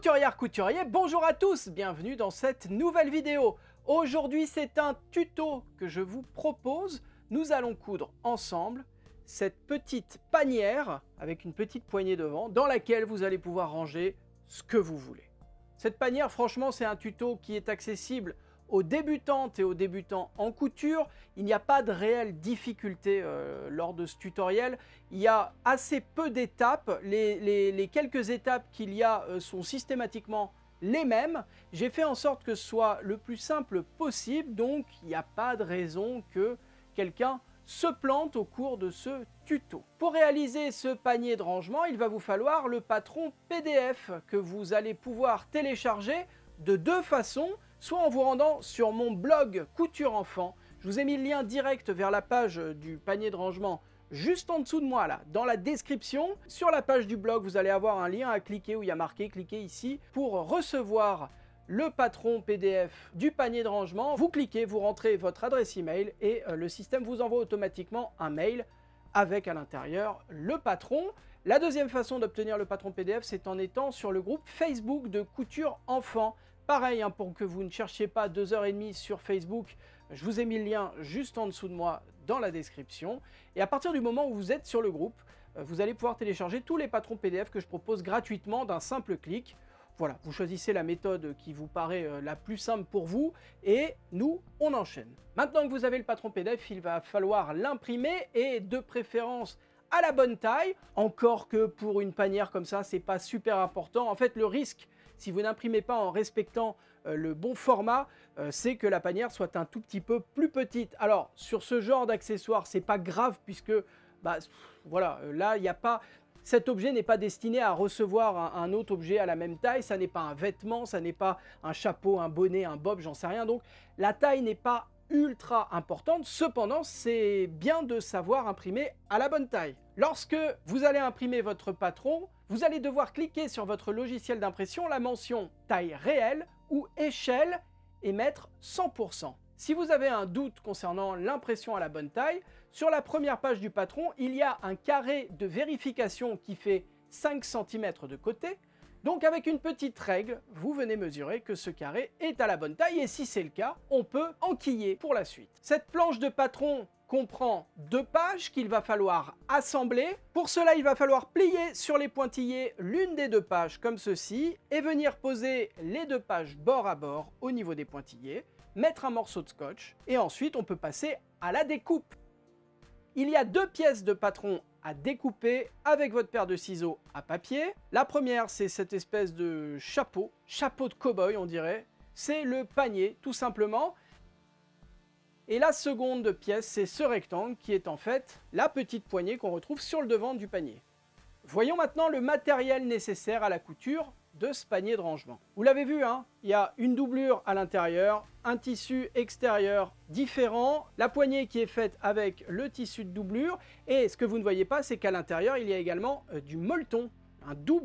Couturière, couturier, bonjour à tous, bienvenue dans cette nouvelle vidéo. Aujourd'hui, c'est un tuto que je vous propose. Nous allons coudre ensemble cette petite panière avec une petite poignée devant dans laquelle vous allez pouvoir ranger ce que vous voulez. Cette panière, franchement, c'est un tuto qui est accessible aux débutantes et aux débutants en couture. Il n'y a pas de réelle difficulté lors de ce tutoriel. Il y a assez peu d'étapes. Les quelques étapes qu'il y a sont systématiquement les mêmes. J'ai fait en sorte que ce soit le plus simple possible, donc il n'y a pas de raison que quelqu'un se plante au cours de ce tuto. Pour réaliser ce panier de rangement, il va vous falloir le patron PDF que vous allez pouvoir télécharger de deux façons, soit en vous rendant sur mon blog Couture Enfant. Je vous ai mis le lien direct vers la page du panier de rangement juste en dessous de moi là, dans la description. Sur la page du blog, vous allez avoir un lien à cliquer où il y a marqué « Cliquez ici » pour recevoir le patron PDF du panier de rangement. Vous cliquez, vous rentrez votre adresse email et le système vous envoie automatiquement un mail avec à l'intérieur le patron. La deuxième façon d'obtenir le patron PDF, c'est en étant sur le groupe Facebook de Couture Enfant. Pareil, hein, pour que vous ne cherchiez pas 2h30 sur Facebook, je vous ai mis le lien juste en dessous de moi dans la description. Et à partir du moment où vous êtes sur le groupe, vous allez pouvoir télécharger tous les patrons PDF que je propose gratuitement d'un simple clic. Voilà, vous choisissez la méthode qui vous paraît la plus simple pour vous et nous, on enchaîne. Maintenant que vous avez le patron PDF, il va falloir l'imprimer et de préférence à la bonne taille. Encore que pour une panière comme ça, c'est pas super important. En fait, le risque, si vous n'imprimez pas en respectant le bon format, c'est que la panière soit un tout petit peu plus petite. Alors, sur ce genre d'accessoire, c'est pas grave puisque, voilà, là, il n'y a pas... Cet objet n'est pas destiné à recevoir un autre objet à la même taille, ça n'est pas un vêtement, ça n'est pas un chapeau, un bonnet, un bob, j'en sais rien. Donc la taille n'est pas ultra importante, cependant c'est bien de savoir imprimer à la bonne taille. Lorsque vous allez imprimer votre patron, vous allez devoir cliquer sur votre logiciel d'impression la mention taille réelle ou échelle et mettre 100%. Si vous avez un doute concernant l'impression à la bonne taille, sur la première page du patron, il y a un carré de vérification qui fait 5 cm de côté. Donc avec une petite règle, vous venez mesurer que ce carré est à la bonne taille et si c'est le cas, on peut enquiller pour la suite. Cette planche de patron comprend 2 pages qu'il va falloir assembler. Pour cela, il va falloir plier sur les pointillés l'une des 2 pages comme ceci et venir poser les 2 pages bord à bord au niveau des pointillés, mettre un morceau de scotch et ensuite on peut passer à la découpe. Il y a 2 pièces de patron à découper avec votre paire de ciseaux à papier. La première, c'est cette espèce de chapeau de cow-boy on dirait. C'est le panier tout simplement. Et la seconde pièce, c'est ce rectangle qui est en fait la petite poignée qu'on retrouve sur le devant du panier. Voyons maintenant le matériel nécessaire à la couture de ce panier de rangement. Vous l'avez vu, hein, il y a une doublure à l'intérieur, un tissu extérieur différent, la poignée qui est faite avec le tissu de doublure, et ce que vous ne voyez pas, c'est qu'à l'intérieur, il y a également du molleton,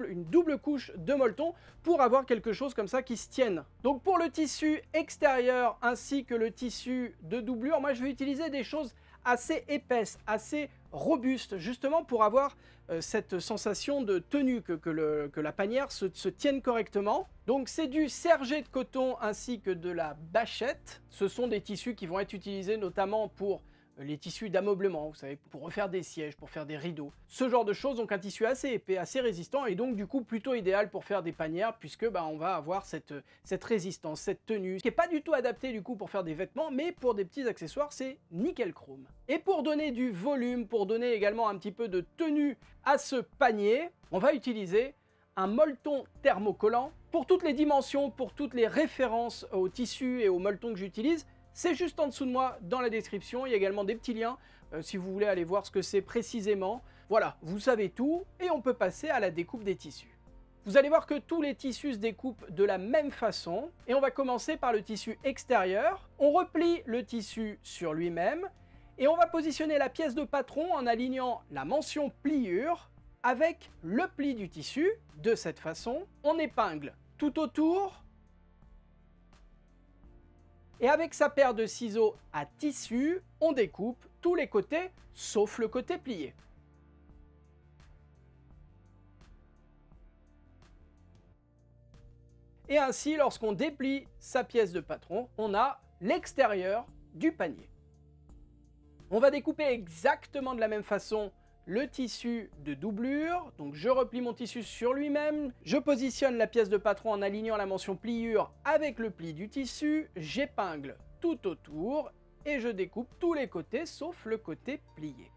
une double couche de molleton pour avoir quelque chose comme ça qui se tienne. Donc pour le tissu extérieur ainsi que le tissu de doublure, moi je vais utiliser des choses assez épaisses, assez robustes, justement pour avoir cette sensation de tenue, que la panière se tienne correctement. Donc c'est du sergé de coton ainsi que de la bâchette. Ce sont des tissus qui vont être utilisés notamment pour les tissus d'ameublement, vous savez, pour refaire des sièges, pour faire des rideaux. Ce genre de choses, donc un tissu assez épais, assez résistant, et donc du coup plutôt idéal pour faire des panières, puisque on va avoir cette résistance, cette tenue, qui n'est pas du tout adapté du coup pour faire des vêtements, mais pour des petits accessoires, c'est nickel chrome. Et pour donner du volume, pour donner également un petit peu de tenue à ce panier, on va utiliser un molleton thermocollant. Pour toutes les dimensions, pour toutes les références aux tissus et aux molletons que j'utilise, c'est juste en dessous de moi dans la description, il y a également des petits liens si vous voulez aller voir ce que c'est précisément. Voilà, vous savez tout et on peut passer à la découpe des tissus. Vous allez voir que tous les tissus se découpent de la même façon et on va commencer par le tissu extérieur. On replie le tissu sur lui-même et on va positionner la pièce de patron en alignant la mention pliure avec le pli du tissu. De cette façon, on épingle tout autour. Et avec sa paire de ciseaux à tissu, on découpe tous les côtés, sauf le côté plié. Et ainsi, lorsqu'on déplie sa pièce de patron, on a l'extérieur du panier. On va découper exactement de la même façon le tissu de doublure. Donc je replie mon tissu sur lui-même, je positionne la pièce de patron en alignant la mention pliure avec le pli du tissu, j'épingle tout autour et je découpe tous les côtés sauf le côté plié.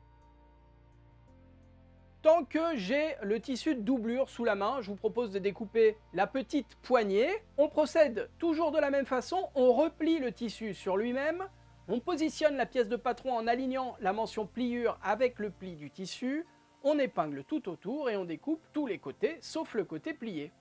Tant que j'ai le tissu de doublure sous la main, je vous propose de découper la petite poignée. On procède toujours de la même façon, on replie le tissu sur lui-même, on positionne la pièce de patron en alignant la mention pliure avec le pli du tissu, on épingle tout autour et on découpe tous les côtés sauf le côté plié.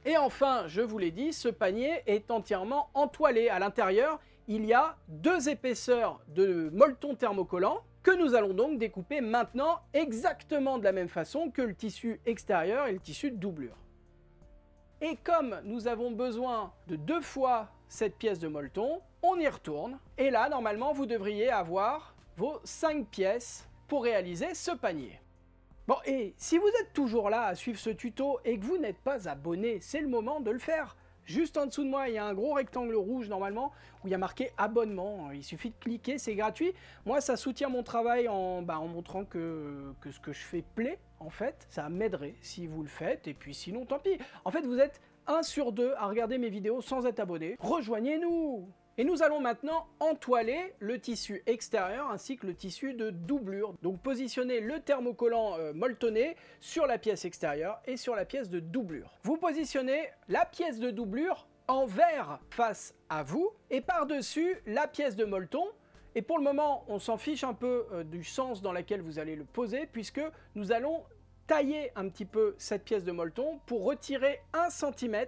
Et enfin, je vous l'ai dit, ce panier est entièrement entoilé. À l'intérieur, il y a 2 épaisseurs de molleton thermocollant que nous allons donc découper maintenant exactement de la même façon que le tissu extérieur et le tissu de doublure. Et comme nous avons besoin de 2 fois cette pièce de molleton, on y retourne. Et là, normalement, vous devriez avoir vos 5 pièces pour réaliser ce panier. Bon, et si vous êtes toujours là à suivre ce tuto et que vous n'êtes pas abonné, c'est le moment de le faire. Juste en dessous de moi, il y a un gros rectangle rouge normalement où il y a marqué abonnement. Il suffit de cliquer, c'est gratuit. Moi, ça soutient mon travail en montrant que ce que je fais plaît, en fait. Ça m'aiderait si vous le faites. Et puis sinon, tant pis. En fait, vous êtes 1 sur 2 à regarder mes vidéos sans être abonné. Rejoignez-nous! Et nous allons maintenant entoiler le tissu extérieur ainsi que le tissu de doublure. Donc positionnez le thermocollant molletonné sur la pièce extérieure et sur la pièce de doublure. Vous positionnez la pièce de doublure envers face à vous et par-dessus la pièce de molleton. Et pour le moment, on s'en fiche un peu du sens dans lequel vous allez le poser puisque nous allons tailler un petit peu cette pièce de molleton pour retirer 1 cm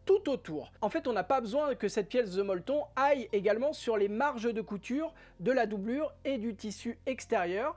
tout autour. En fait, on n'a pas besoin que cette pièce de molleton aille également sur les marges de couture de la doublure et du tissu extérieur.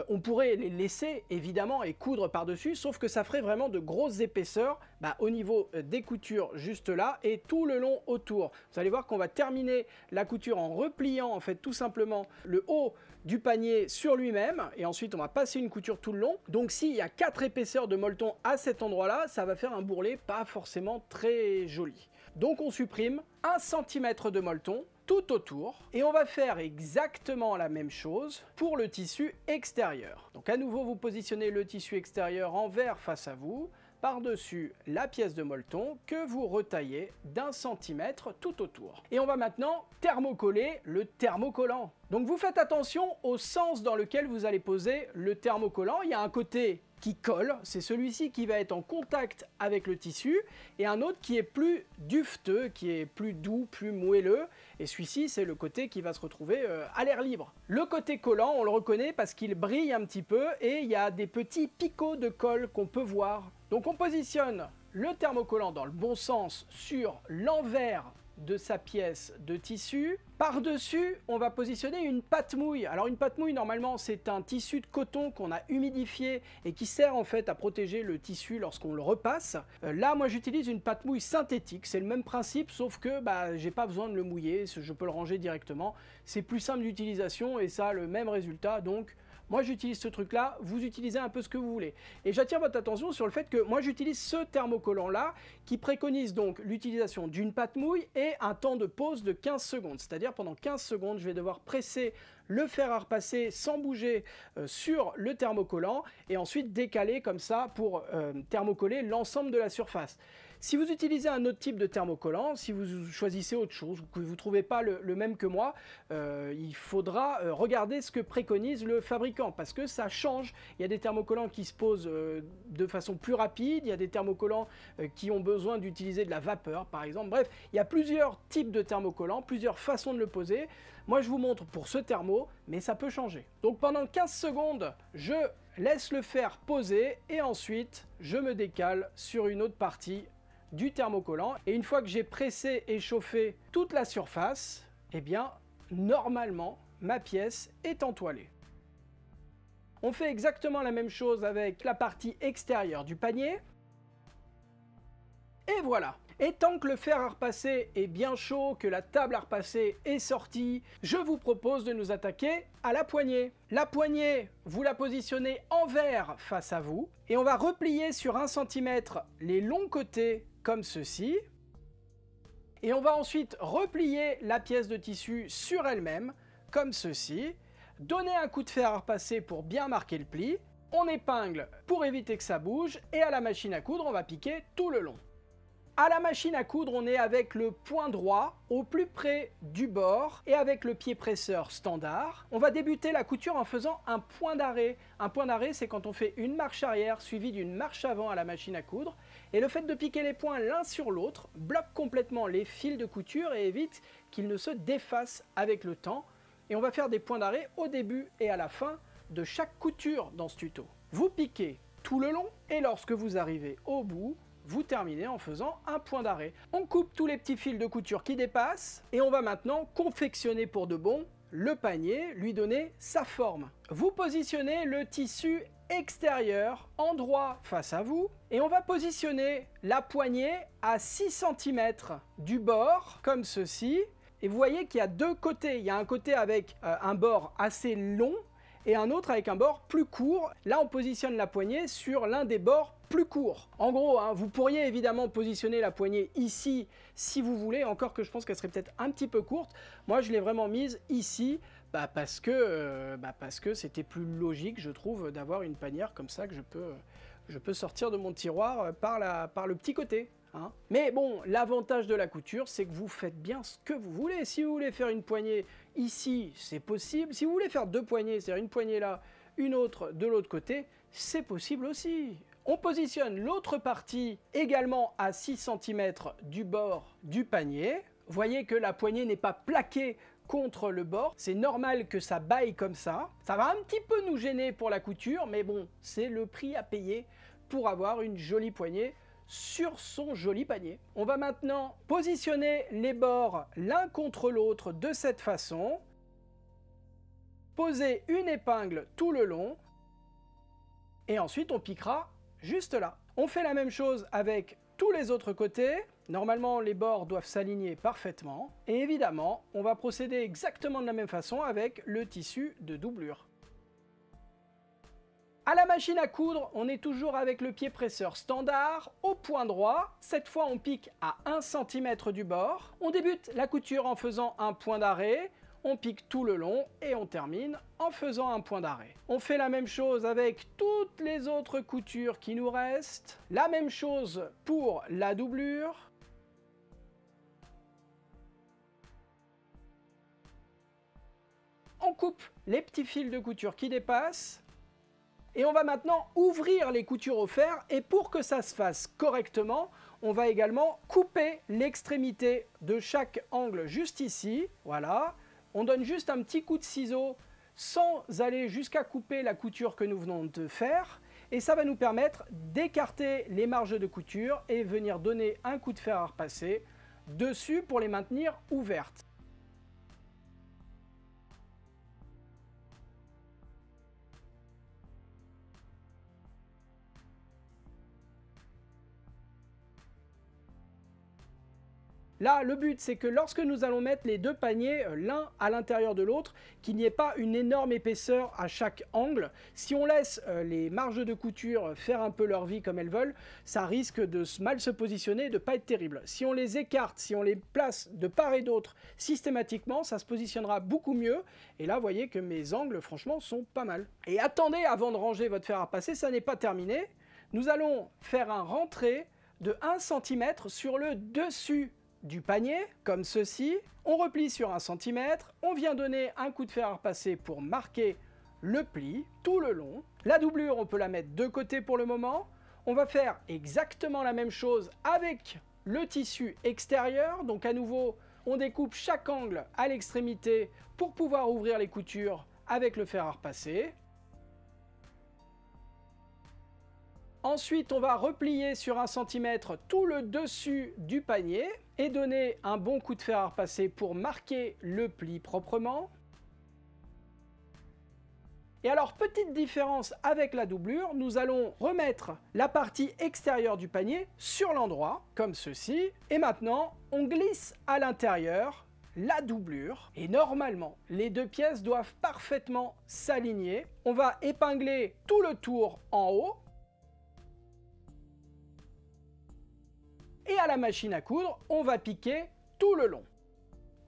On pourrait les laisser évidemment et coudre par-dessus, sauf que ça ferait vraiment de grosses épaisseurs au niveau des coutures juste là et tout le long autour. Vous allez voir qu'on va terminer la couture en repliant en fait tout simplement le haut du panier sur lui-même et ensuite on va passer une couture tout le long. Donc s'il y a 4 épaisseurs de molleton à cet endroit-là, ça va faire un bourrelet pas forcément très joli. Donc on supprime 1 cm de molleton tout autour et on va faire exactement la même chose pour le tissu extérieur. Donc à nouveau vous positionnez le tissu extérieur envers face à vous, par-dessus la pièce de molleton que vous retaillez d'1 cm tout autour. Et on va maintenant thermocoller le thermocollant. Donc vous faites attention au sens dans lequel vous allez poser le thermocollant. Il y a un côté qui colle, c'est celui-ci qui va être en contact avec le tissu, et un autre qui est plus dufteux, qui est plus doux, plus moelleux, et celui-ci c'est le côté qui va se retrouver à l'air libre. Le côté collant, on le reconnaît parce qu'il brille un petit peu, et il y a des petits picots de colle qu'on peut voir. Donc on positionne le thermocollant dans le bon sens sur l'envers de sa pièce de tissu. Par-dessus, on va positionner une pâte mouille. Alors une pâte mouille, normalement, c'est un tissu de coton qu'on a humidifié et qui sert en fait à protéger le tissu lorsqu'on le repasse. Là, moi, j'utilise une pâte mouille synthétique. C'est le même principe, sauf que j'ai pas besoin de le mouiller. Je peux le ranger directement. C'est plus simple d'utilisation et ça a le même résultat. Donc, moi, j'utilise ce truc-là, vous utilisez un peu ce que vous voulez. Et j'attire votre attention sur le fait que moi, j'utilise ce thermocollant-là qui préconise donc l'utilisation d'une pâte mouille et un temps de pause de 15 secondes. C'est-à-dire pendant 15 secondes, je vais devoir presser le fer à repasser sans bouger sur le thermocollant et ensuite décaler comme ça pour thermocoller l'ensemble de la surface. Si vous utilisez un autre type de thermocollant, si vous choisissez autre chose, que vous ne trouvez pas le même que moi, il faudra regarder ce que préconise le fabricant, parce que ça change. Il y a des thermocollants qui se posent de façon plus rapide, il y a des thermocollants qui ont besoin d'utiliser de la vapeur, par exemple. Bref, il y a plusieurs types de thermocollants, plusieurs façons de le poser. Moi, je vous montre pour ce thermo, mais ça peut changer. Donc pendant 15 secondes, je laisse le fer poser et ensuite, je me décale sur une autre partie du thermocollant, et une fois que j'ai pressé et chauffé toute la surface, eh bien normalement ma pièce est entoilée. On fait exactement la même chose avec la partie extérieure du panier. Et voilà. Et tant que le fer à repasser est bien chaud, que la table à repasser est sortie, je vous propose de nous attaquer à la poignée. La poignée, vous la positionnez envers face à vous, et on va replier sur 1 cm les longs côtés comme ceci. Et on va ensuite replier la pièce de tissu sur elle-même, comme ceci. Donner un coup de fer à repasser pour bien marquer le pli. On épingle pour éviter que ça bouge, et à la machine à coudre, on va piquer tout le long. À la machine à coudre, on est avec le point droit au plus près du bord et avec le pied presseur standard. On va débuter la couture en faisant un point d'arrêt. Un point d'arrêt, c'est quand on fait une marche arrière suivie d'une marche avant à la machine à coudre. Et le fait de piquer les points l'un sur l'autre bloque complètement les fils de couture et évite qu'ils ne se défassent avec le temps. Et on va faire des points d'arrêt au début et à la fin de chaque couture dans ce tuto. Vous piquez tout le long et lorsque vous arrivez au bout, vous terminez en faisant un point d'arrêt. On coupe tous les petits fils de couture qui dépassent et on va maintenant confectionner pour de bon le panier, lui donner sa forme. Vous positionnez le tissu extérieur endroit face à vous et on va positionner la poignée à 6 cm du bord comme ceci. Et vous voyez qu'il y a deux côtés. Il y a un côté avec un bord assez long et un autre avec un bord plus court. Là, on positionne la poignée sur l'un des bords plus courts. En gros, hein, vous pourriez évidemment positionner la poignée ici si vous voulez, encore que je pense qu'elle serait peut-être un petit peu courte. Moi, je l'ai vraiment mise ici parce que c'était plus logique, je trouve, d'avoir une panière comme ça que je peux sortir de mon tiroir par le petit côté. Hein. Mais bon, l'avantage de la couture, c'est que vous faites bien ce que vous voulez. Si vous voulez faire une poignée ici, c'est possible. Si vous voulez faire deux poignées, c'est-à-dire une poignée là, une autre de l'autre côté, c'est possible aussi. On positionne l'autre partie également à 6 cm du bord du panier. Vous voyez que la poignée n'est pas plaquée contre le bord. C'est normal que ça baille comme ça. Ça va un petit peu nous gêner pour la couture, mais bon, c'est le prix à payer pour avoir une jolie poignée sur son joli panier. On va maintenant positionner les bords l'un contre l'autre de cette façon. Poser une épingle tout le long. Et ensuite, on piquera juste là. On fait la même chose avec tous les autres côtés. Normalement, les bords doivent s'aligner parfaitement. Et évidemment, on va procéder exactement de la même façon avec le tissu de doublure. À la machine à coudre, on est toujours avec le pied presseur standard, au point droit. Cette fois, on pique à 1 cm du bord. On débute la couture en faisant un point d'arrêt. On pique tout le long et on termine en faisant un point d'arrêt. On fait la même chose avec toutes les autres coutures qui nous restent. La même chose pour la doublure. On coupe les petits fils de couture qui dépassent. Et on va maintenant ouvrir les coutures au fer et pour que ça se fasse correctement, on va également couper l'extrémité de chaque angle juste ici. Voilà, on donne juste un petit coup de ciseau sans aller jusqu'à couper la couture que nous venons de faire. Et ça va nous permettre d'écarter les marges de couture et venir donner un coup de fer à repasser dessus pour les maintenir ouvertes. Là, le but, c'est que lorsque nous allons mettre les deux paniers l'un à l'intérieur de l'autre, qu'il n'y ait pas une énorme épaisseur à chaque angle. Si on laisse les marges de couture faire un peu leur vie comme elles veulent, ça risque de mal se positionner et de ne pas être terrible. Si on les écarte, si on les place de part et d'autre systématiquement, ça se positionnera beaucoup mieux. Et là, vous voyez que mes angles, franchement, sont pas mal. Et attendez, avant de ranger votre fer à repasser, ça n'est pas terminé. Nous allons faire un rentré de 1 cm sur le dessus du panier, comme ceci. On replie sur 1 cm, on vient donner un coup de fer à repasser pour marquer le pli tout le long. La doublure, on peut la mettre de côté pour le moment. On va faire exactement la même chose avec le tissu extérieur. Donc à nouveau, on découpe chaque angle à l'extrémité pour pouvoir ouvrir les coutures avec le fer à repasser. Ensuite, on va replier sur 1 cm tout le dessus du panier et donner un bon coup de fer à repasser pour marquer le pli proprement. Et alors, petite différence avec la doublure, nous allons remettre la partie extérieure du panier sur l'endroit, comme ceci. Et maintenant, on glisse à l'intérieur la doublure. Et normalement, les deux pièces doivent parfaitement s'aligner. On va épingler tout le tour en haut. Et à la machine à coudre, on va piquer tout le long.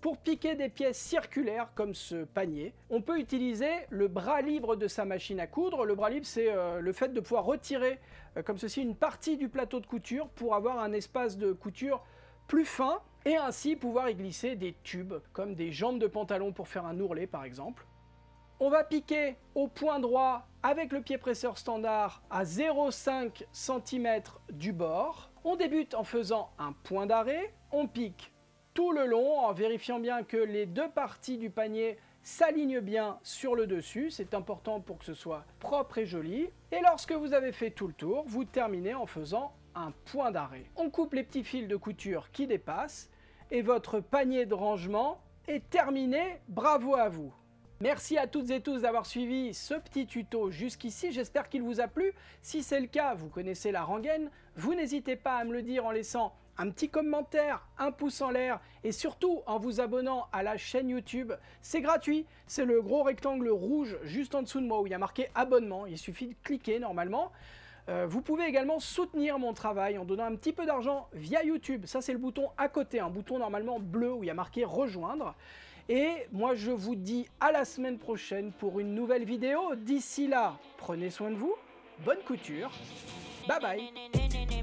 Pour piquer des pièces circulaires comme ce panier, on peut utiliser le bras libre de sa machine à coudre. Le bras libre, c'est le fait de pouvoir retirer comme ceci une partie du plateau de couture pour avoir un espace de couture plus fin et ainsi pouvoir y glisser des tubes comme des jambes de pantalon pour faire un ourlet par exemple. On va piquer au point droit avec le pied presseur standard à 0,5 cm du bord. On débute en faisant un point d'arrêt, on pique tout le long en vérifiant bien que les deux parties du panier s'alignent bien sur le dessus. C'est important pour que ce soit propre et joli. Et lorsque vous avez fait tout le tour, vous terminez en faisant un point d'arrêt. On coupe les petits fils de couture qui dépassent et votre panier de rangement est terminé. Bravo à vous! Merci à toutes et tous d'avoir suivi ce petit tuto jusqu'ici, j'espère qu'il vous a plu. Si c'est le cas, vous connaissez la rengaine, vous n'hésitez pas à me le dire en laissant un petit commentaire, un pouce en l'air et surtout en vous abonnant à la chaîne YouTube. C'est gratuit, c'est le gros rectangle rouge juste en dessous de moi où il y a marqué abonnement, il suffit de cliquer normalement. Vous pouvez également soutenir mon travail en donnant un petit peu d'argent via YouTube. Ça c'est le bouton à côté, un bouton normalement bleu où il y a marqué rejoindre. Et moi je vous dis à la semaine prochaine pour une nouvelle vidéo. D'ici là, prenez soin de vous, bonne couture, bye bye.